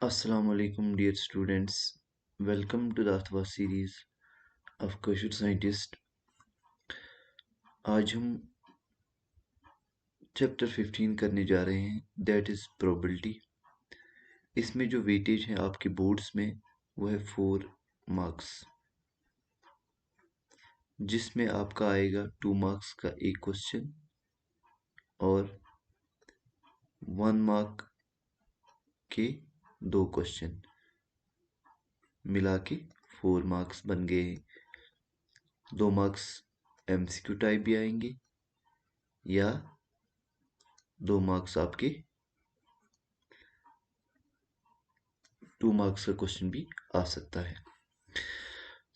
Assalamu alaikum, dear students. Welcome to the अथवा series of Question Scientist. आज हम chapter 15 करने जा रहे हैं, दैट इज प्रोबेबिलिटी। इसमें जो वेटेज है आपके बोर्ड्स में वो है 4 मार्क्स, जिसमें आपका आएगा 2 मार्क्स का एक क्वेश्चन और 1 मार्क के 2 क्वेश्चन, मिला के 4 मार्क्स बन गए हैं। 2 मार्क्स एमसीक्यू टाइप भी आएंगे या 2 मार्क्स आपके 2 मार्क्स का क्वेश्चन भी आ सकता है।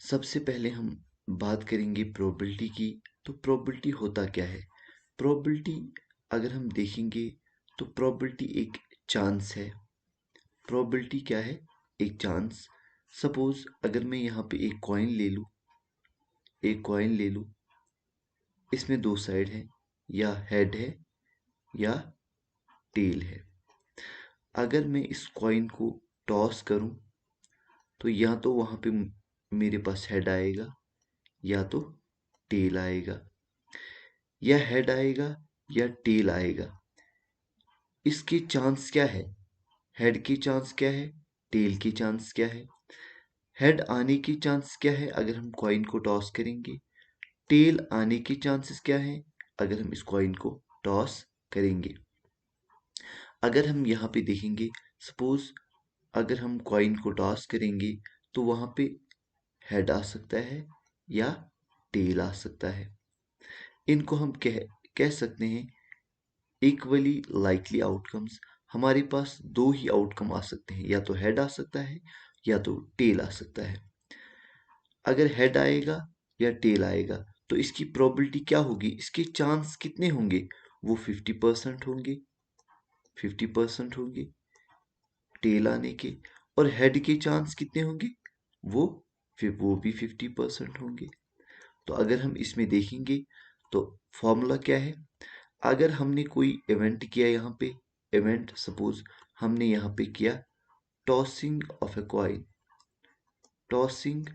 सबसे पहले हम बात करेंगे प्रोबेबिलिटी की। तो प्रोबेबिलिटी होता क्या है? प्रोबेबिलिटी अगर हम देखेंगे तो प्रोबेबिलिटी एक चांस है। प्रोबेबिलिटी क्या है? एक चांस। सपोज अगर मैं यहाँ पे एक कॉइन ले लूँ, इसमें 2 साइड है, या हेड है या टेल है। अगर मैं इस कॉइन को टॉस करूं तो या तो वहां पे मेरे पास हेड आएगा या तो टेल आएगा, या हेड आएगा या टेल आएगा। इसके चांस क्या है? हेड की चांस क्या है? टेल की चांस क्या है? हेड आने की चांस क्या है अगर हम कॉइन को टॉस करेंगे? टेल आने की चांसेस क्या है अगर हम इस कॉइन को टॉस करेंगे? अगर हम यहाँ पे देखेंगे, सपोज अगर हम कॉइन को टॉस करेंगे तो वहां पे हेड आ सकता है या टेल आ सकता है। इनको हम कह सकते हैं इक्वली लाइकली आउटकम्स। हमारे पास 2 ही आउटकम आ सकते हैं, या तो हेड आ सकता है या तो टेल आ सकता है। अगर हेड आएगा या टेल आएगा तो इसकी प्रोबेबिलिटी क्या होगी? इसके चांस कितने होंगे? वो 50% होंगे, 50% होंगे टेल आने के। और हेड के चांस कितने होंगे? वो वो भी 50% होंगे। तो अगर हम इसमें देखेंगे तो फॉर्मूला क्या है? अगर हमने कोई इवेंट किया, यहाँ पे इवेंट सपोज हमने यहाँ पे किया tossing of a coin, tossing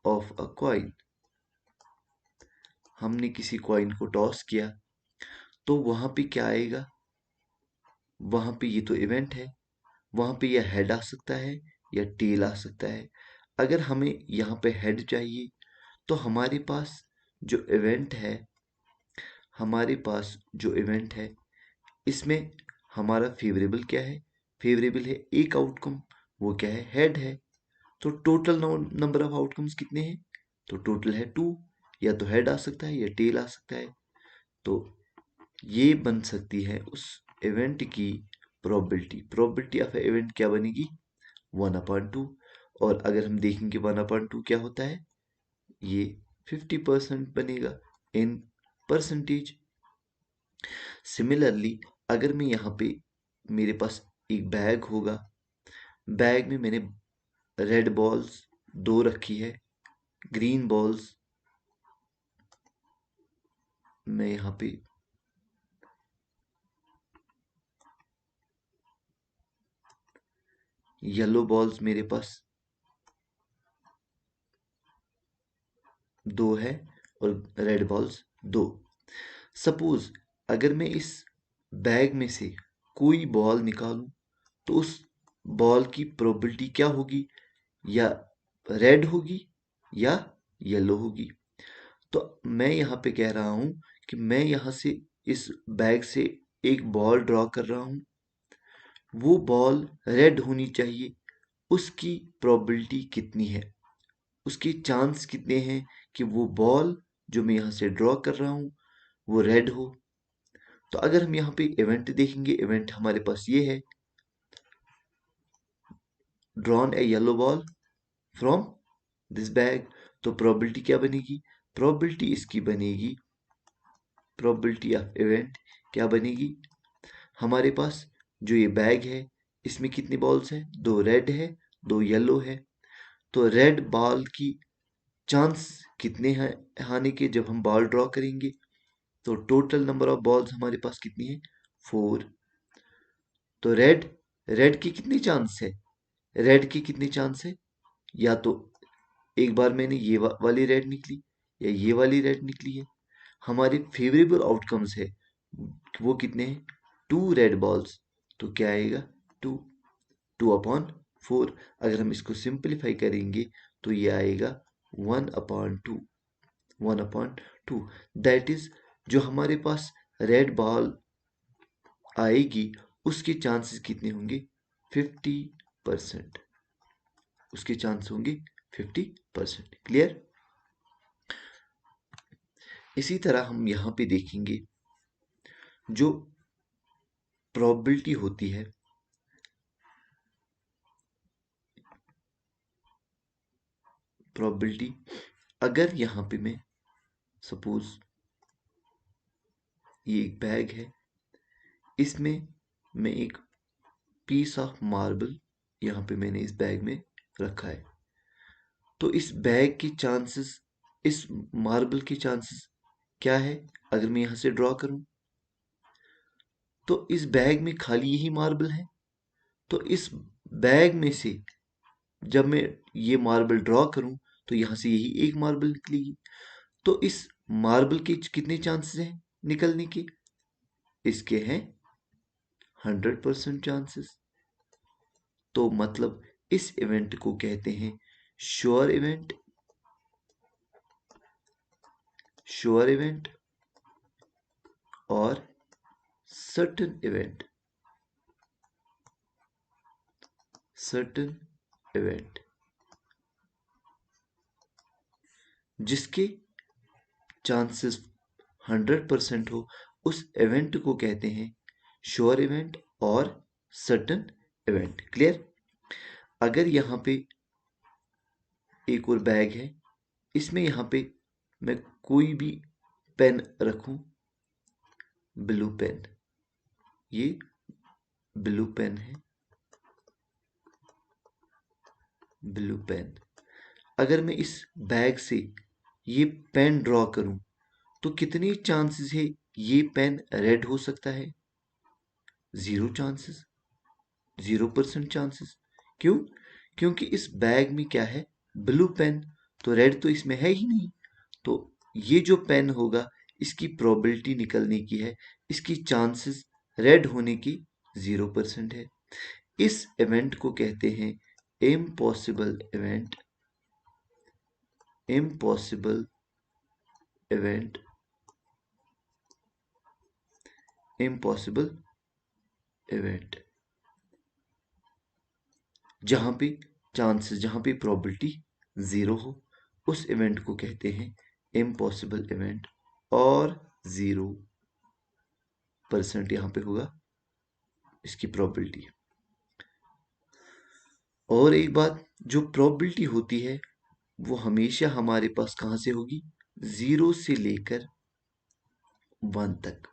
of a coin, हमने किसी कॉइन को टॉस किया तो वहां पे क्या आएगा? वहां पे ये तो इवेंट है, वहां पे या हेड आ सकता है या टेल आ सकता है। अगर हमें यहाँ पे हेड चाहिए तो हमारे पास जो इवेंट है इसमें हमारा फेवरेबल क्या है? फेवरेबल है एक आउटकम, वो क्या है? हेड है। तो टोटल नंबर ऑफ आउटकम्स कितने हैं? तो टोटल है 2। या तो हेड आ सकता है या टेल आ सकता है। तो ये बन सकती है उस इवेंट की प्रोबेबिलिटी। प्रोबेबिलिटी ऑफ इवेंट क्या बनेगी? 1/2। और अगर हम देखेंगे 1/2 क्या होता है, ये 50% बनेगा इन परसेंटेज। सिमिलरली अगर मैं यहाँ पे, मेरे पास एक बैग होगा, बैग में मैंने रेड बॉल्स 2 रखी है, ग्रीन बॉल्स मैं यहाँ पे येलो बॉल्स मेरे पास 2 है और रेड बॉल्स 2। सपोज अगर मैं इस बैग में से कोई बॉल निकालूं तो उस बॉल की प्रोबेबिलिटी क्या होगी? या रेड होगी या येलो होगी। तो मैं यहाँ पे कह रहा हूं कि मैं यहाँ से इस बैग से एक बॉल ड्रॉ कर रहा हूं, वो बॉल रेड होनी चाहिए। उसकी प्रोबेबिलिटी कितनी है? उसके चांस कितने हैं कि वो बॉल जो मैं यहाँ से ड्रॉ कर रहा हूँ वो रेड हो? तो अगर हम यहाँ पे इवेंट देखेंगे, इवेंट हमारे पास ये है, drawn A yellow ball from this bag. तो प्रोबेबिलिटी क्या बनेगी? प्रोबेबिलिटी इसकी बनेगी, प्रोबेबिलिटी ऑफ इवेंट क्या बनेगी? हमारे पास जो ये बैग है इसमें कितनी बॉल्स हैं? 2 रेड है, 2 येलो है। तो रेड बॉल की चांस कितने हैं आने के जब हम बॉल ड्रॉ करेंगे? तो टोटल नंबर ऑफ बॉल्स हमारे पास कितनी है? 4। तो रेड की कितनी चांस है? रेड की कितनी चांस है? या तो एक बार मैंने ये वाली रेड निकली या ये वाली रेड निकली है। हमारे फेवरेबल आउटकम्स है वो कितने हैं? 2 रेड बॉल्स। तो क्या आएगा? 2। 2/4। अगर हम इसको सिंपलीफाई करेंगे तो ये आएगा 1/2। 1/2 दैट इज जो हमारे पास रेड बॉल आएगी उसके चांसेस कितने होंगे? 50%। उसके चांस होंगे 50%। क्लियर? इसी तरह हम यहां पे देखेंगे जो प्रोबेबिलिटी होती है, प्रोबेबिलिटी अगर यहां पे मैं सपोज ये एक बैग है, इसमें मैं एक पीस ऑफ मार्बल यहां पे मैंने इस बैग में रखा है। तो इस बैग के चांसेस, इस मार्बल के चांसेस क्या है? अगर मैं यहां से ड्रॉ करूं तो इस बैग में खाली यही मार्बल है। तो इस बैग में से जब मैं ये मार्बल ड्रॉ करूं तो यहां से यही एक मार्बल निकलेगी। तो इस मार्बल के कितने चांसेस हैं निकलने के? इसके हैं 100% चांसेस। तो मतलब इस इवेंट को कहते हैं श्योर इवेंट, श्योर इवेंट और सर्टेन इवेंट, सर्टेन इवेंट। जिसके चांसेस 100% हो उस इवेंट को कहते हैं श्योर इवेंट और सर्टेन इवेंट। क्लियर? अगर यहाँ पे एक और बैग है, इसमें यहाँ पे मैं कोई भी पेन रखूं, ब्लू पेन, ये ब्लू पेन है, ब्लू पेन। अगर मैं इस बैग से ये पेन ड्रॉ करूं तो कितनी चांसेस है ये पेन रेड हो सकता है? 0 चांसेस, 0% चांसेस। क्यों? क्योंकि इस बैग में क्या है? Blue pen. तो रेड तो इसमें है ही नहीं। तो ये जो पेन होगा इसकी प्रोबेबिलिटी निकलने की है, इसकी चांसेस रेड होने की 0% है। इस इवेंट को कहते हैं impossible event, impossible event, impossible event. जहां पे चांसेस, जहां पे प्रोबेबिलिटी 0 हो उस इवेंट को कहते हैं इम्पॉसिबल इवेंट और 0% यहां पे होगा इसकी प्रोबेबिलिटी। और एक बात, जो प्रोबेबिलिटी होती है वो हमेशा हमारे पास कहां से होगी? 0 से लेकर 1 तक।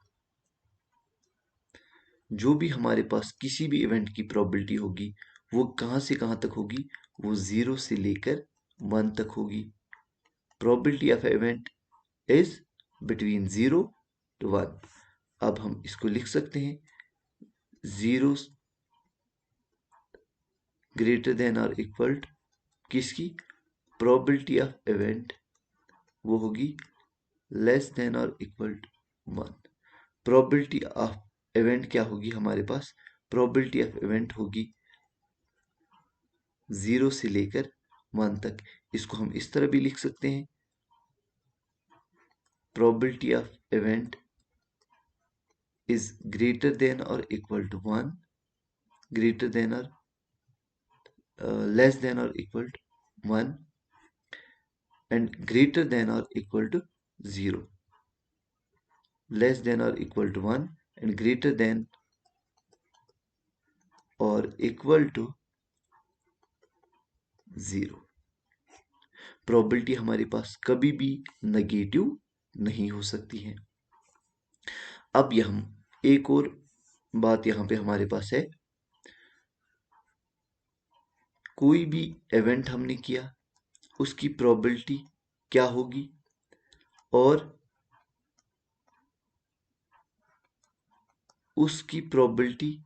जो भी हमारे पास किसी भी इवेंट की प्रोबेबिलिटी होगी वो कहां से कहां तक होगी? वो 0 से लेकर 1 तक होगी। Probability of event is between 0 to 1। अब हम इसको लिख सकते हैं 0 ग्रेटर देन और इक्वल किसकी? प्रोबेबिलिटी ऑफ इवेंट वो होगी लेस देन और equal to 1। Probability of event क्या होगी हमारे पास? प्रोबेबिलिटी ऑफ इवेंट होगी 0 से लेकर 1 तक। इसको हम इस तरह भी लिख सकते हैं, probability of event is greater than or equal to 1, greater than or less than or equal to 1 and greater than or equal to 0, less than or equal to 1 and greater than or equal to 0। Probability हमारे पास कभी भी negative नहीं हो सकती है। अब हम एक और बात यहां पे हमारे पास है, कोई भी इवेंट हमने किया उसकी प्रोबेबिलिटी क्या होगी और उसकी प्रोबेबिलिटी,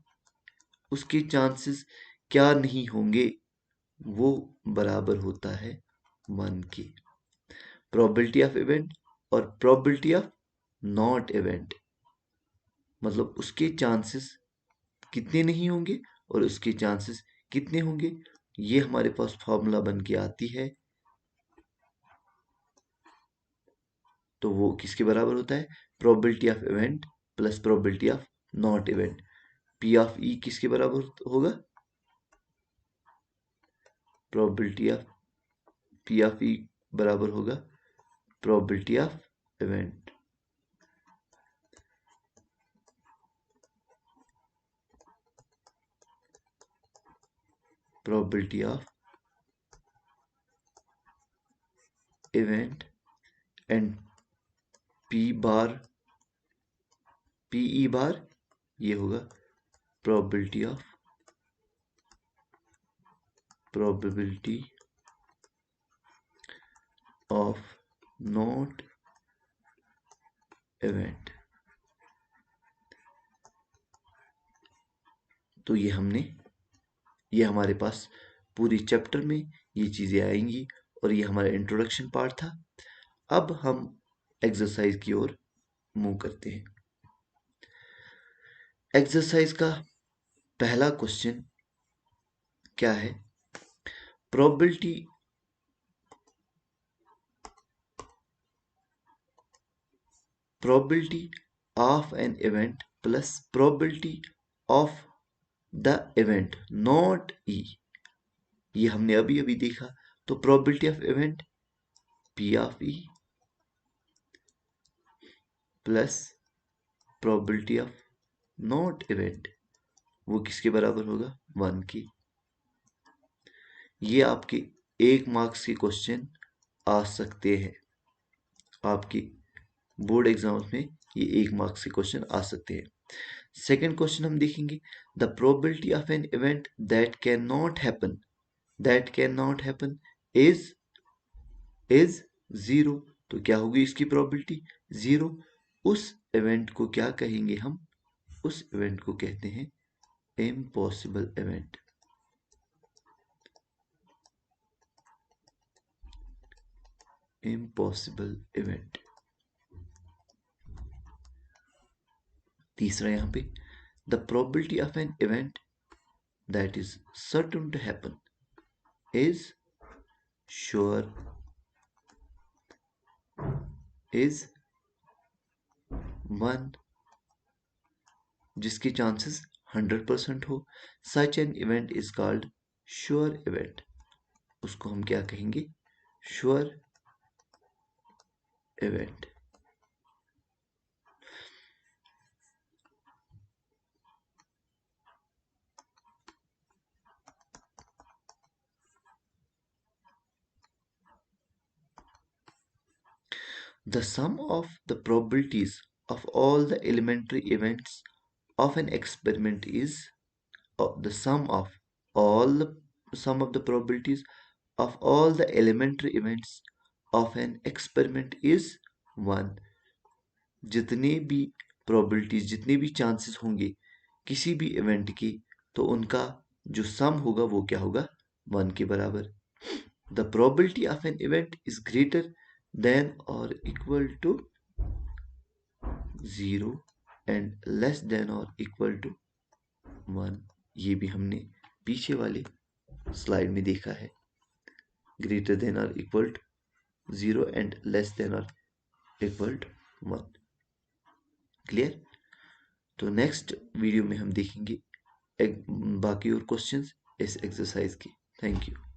उसके चांसेस क्या नहीं होंगे, वो बराबर होता है 1 के। प्रोबेबिलिटी ऑफ इवेंट और प्रोबेबिलिटी ऑफ नॉट इवेंट, मतलब उसके चांसेस कितने नहीं होंगे और उसके चांसेस कितने होंगे, ये हमारे पास फॉर्मूला बन के आती है। तो वो किसके बराबर होता है? Probability of event plus probability of not event. P of E किसके बराबर होगा? Probability of P of E बराबर होगा probability of event probability of event and P bar, P E bar ये होगा प्रोबेबिलिटी ऑफ नॉट इवेंट। तो ये हमारे पास पूरी चैप्टर में ये चीजें आएंगी और ये हमारा इंट्रोडक्शन पार्ट था। अब हम एक्सरसाइज की ओर मूव करते हैं। एक्सरसाइज का पहला क्वेश्चन क्या है? Probability of an event plus probability of the event not E, ये हमने अभी अभी देखा। तो probability of event P of E plus probability of not event, वो किसके बराबर होगा? 1 की। ये आपके 1 मार्क्स के क्वेश्चन आ सकते हैं, आपकी बोर्ड एग्जाम्स में ये 1 मार्क्स के क्वेश्चन आ सकते हैं। सेकंड क्वेश्चन हम देखेंगे, the probability of an event that can not happen is 0। तो क्या होगी इसकी प्रोबेबिलिटी? 0। उस इवेंट को क्या कहेंगे हम? उस इवेंट को कहते हैं इम्पॉसिबल इवेंट। Impossible event. तीसरा यहां पे, the probability of an event that is certain to happen is sure is 1, जिसकी चांसेस 100% हो। Such an event is called sure event, उसको हम क्या कहेंगे? Sure event. The sum of the probabilities of all the elementary events of an experiment is the sum of the probabilities of all the elementary events of an experiment is 1। जितने भी probabilities, जितने भी chances होंगे किसी भी event के, तो उनका जो sum होगा वो क्या होगा? 1 के बराबर। The probability of an event is greater than or equal to 0 and less than or equal to 1। ये भी हमने पीछे वाले स्लाइड में देखा है। ग्रेटर देन और equal to 0 and less than और इक्वल टू 1। क्लियर? तो नेक्स्ट वीडियो में हम देखेंगे बाकी और क्वेश्चंस इस एक्सरसाइज की। Thank you.